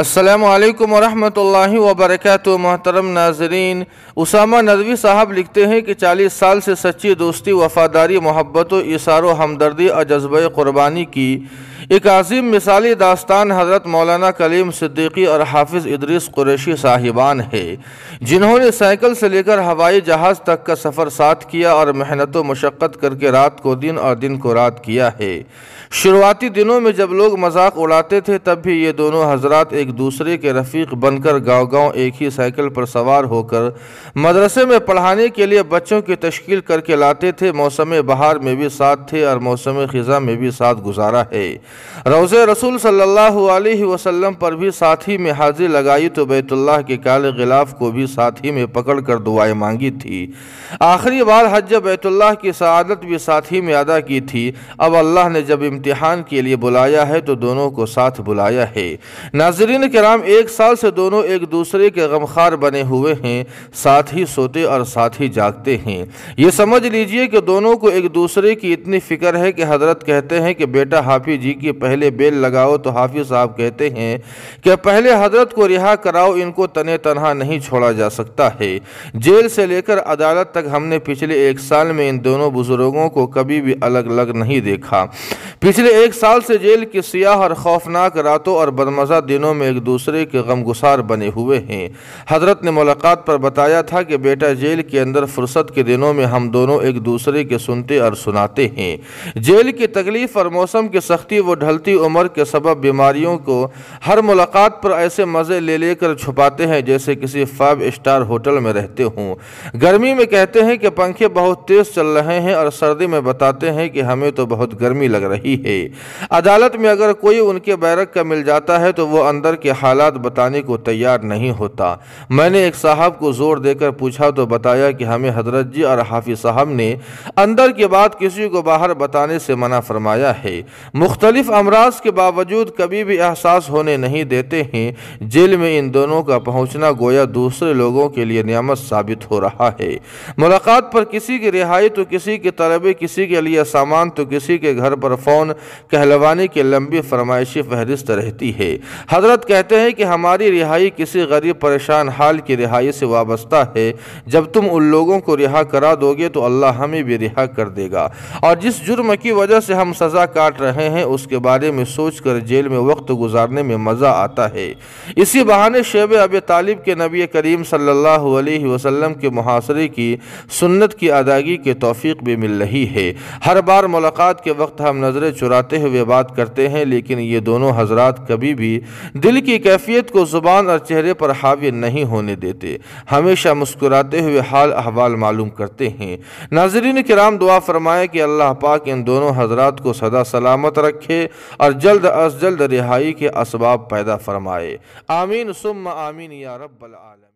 السلام علیکم ورحمۃ اللہ وبرکاتہ۔ محترم ناظرین، اسامہ ندوی صاحب لکھتے ہیں کہ 40 سال سے سچی دوستی، وفاداری، محبت و ایثار و ہمدردی اور جذبہ قربانی کی ایک عظیم مثالی داستان حضرت مولانا کلیم صدیقی اور حافظ ادریس قریشی صاحبان ہے، جنہوں نے سائیکل سے لے کر ہوائی جہاز تک کا سفر ساتھ کیا اور محنت و مشقت کر کے رات کو دن اور دن کو رات کیا ہے۔ شروعاتی دنوں میں جب لوگ مذاق اڑاتے تھے، تب بھی یہ دونوں حضرات ایک دوسرے کے رفیق بن کر گاؤں گاؤں ایک ہی سائیکل پر سوار ہو کر مدرسے میں پڑھانے کے لیے بچوں کی تشکیل کر کے لاتے تھے۔ موسم بہار میں بھی ساتھ تھے اور موسم خزاں میں بھی ساتھ گزارا ہے۔ روضہ رسول صلی اللہ علیہ وسلم پر بھی ساتھی میں حاضری لگائی تو بیت اللہ کے کالے غلاف کو بھی ساتھی میں پکڑ کر دعائیں مانگی تھی۔ آخری بار حج بیت اللہ کی سعادت بھی ساتھی میں ادا کی تھی۔ اب اللہ نے جب امتحان کے لیے بلایا ہے تو دونوں کو ساتھ بلایا ہے۔ ناظرین کرام، 1 سال سے دونوں ایک دوسرے کے غمخوار بنے ہوئے ہیں، ساتھ ہی سوتے اور ساتھ ہی جاگتے ہیں۔ یہ سمجھ لیجئے کہ دونوں کو ایک دوسرے کی اتنی فکر ہے کہ حضرت کہتے ہیں کہ بیٹا حافظ جی کی پہلے بیل لگاؤ تو حافظ صاحب کہتے ہیں کہ پہلے حضرت کو رہا کراؤ، ان کو تنے تنہا نہیں چھوڑا جا سکتا ہے۔ جیل سے لے کر عدالت تک ہم نے پچھلے 1 سال میں ان دونوں بزرگوں کو کبھی بھی الگ الگ نہیں دیکھا۔ پچھلے 1 سال سے جیل کی سیاہ اور خوفناک راتوں اور بدمزہ دنوں میں ایک دوسرے کے غمگسار بنے ہوئے ہیں۔ حضرت نے ملاقات پر بتایا تھا کہ بیٹا جیل کے اندر فرصت کے دنوں میں ہم دونوں ایک دوسرے کے سنتے اور سناتے ہیں۔ جیل کی تکلیف اور موسم کی سختی، وہ ڈھلتی عمر کے سبب بیماریوں کو ہر ملاقات پر ایسے مزے لے لے کر چھپاتے ہیں جیسے کسی 5 اسٹار ہوٹل میں رہتے ہوں۔ گرمی میں کہتے ہیں کہ پنکھے بہت تیز چل رہے ہیں اور سردی میں بتاتے ہیں کہ ہمیں تو بہت گرمی لگ رہی ہے۔ عدالت میں اگر کوئی ان کے بیرک کا مل جاتا ہے تو وہ اندر کے حالات بتانے کو تیار نہیں ہوتا۔ میں نے ایک صاحب کو زور دے کر پوچھا تو بتایا کہ ہمیں حضرت جی اور حافظ صاحب نے اندر کی بات کسی کو باہر بتانے سے منع فرمایا ہے۔ مختلف امراض کے باوجود کبھی بھی احساس ہونے نہیں دیتے ہیں۔ جیل میں ان دونوں کا پہنچنا گویا دوسرے لوگوں کے لیے نعمت ثابت ہو رہا ہے۔ ملاقات پر کسی کی رہائی تو کسی کے طلبے، کسی کے لیے سامان تو کسی کے گھر پر فون کہلوانے کی لمبی فرمائشی فہرست رہتی ہے۔ حضرت کہتے ہیں کہ ہماری رہائی کسی غریب پریشان حال کی رہائی سے وابستہ ہے۔ جب تم ان لوگوں کو رہا کرا دو گے تو اللہ ہمیں بھی رہا کر دے گا، اور جس جرم کی وجہ سے ہم سزا کاٹ رہے ہیں اس کے بارے میں سوچ کر جیل میں وقت گزارنے میں مزہ آتا ہے۔ اسی بہانے شیب ابی طالب کے نبی کریم صلی اللہ علیہ وسلم کے محاصرے کی سنت کی ادائیگی کی توفیق بھی مل رہی ہے۔ ہر بار ملاقات کے وقت ہم نظریں چراتے ہوئے بات کرتے ہیں، لیکن یہ دونوں حضرات کبھی بھی دل کی کیفیت کو زبان اور چہرے پر حاوی نہیں ہونے دیتے، ہمیشہ مسکراتے ہوئے حال احوال معلوم کرتے ہیں۔ ناظرین کرام، دعا فرمائے کہ اللہ پاک ان دونوں حضرات کو سدا سلامت رکھے اور جلد از جلد رہائی کے اسباب پیدا فرمائے۔ آمین ثم آمین یا رب العالمین۔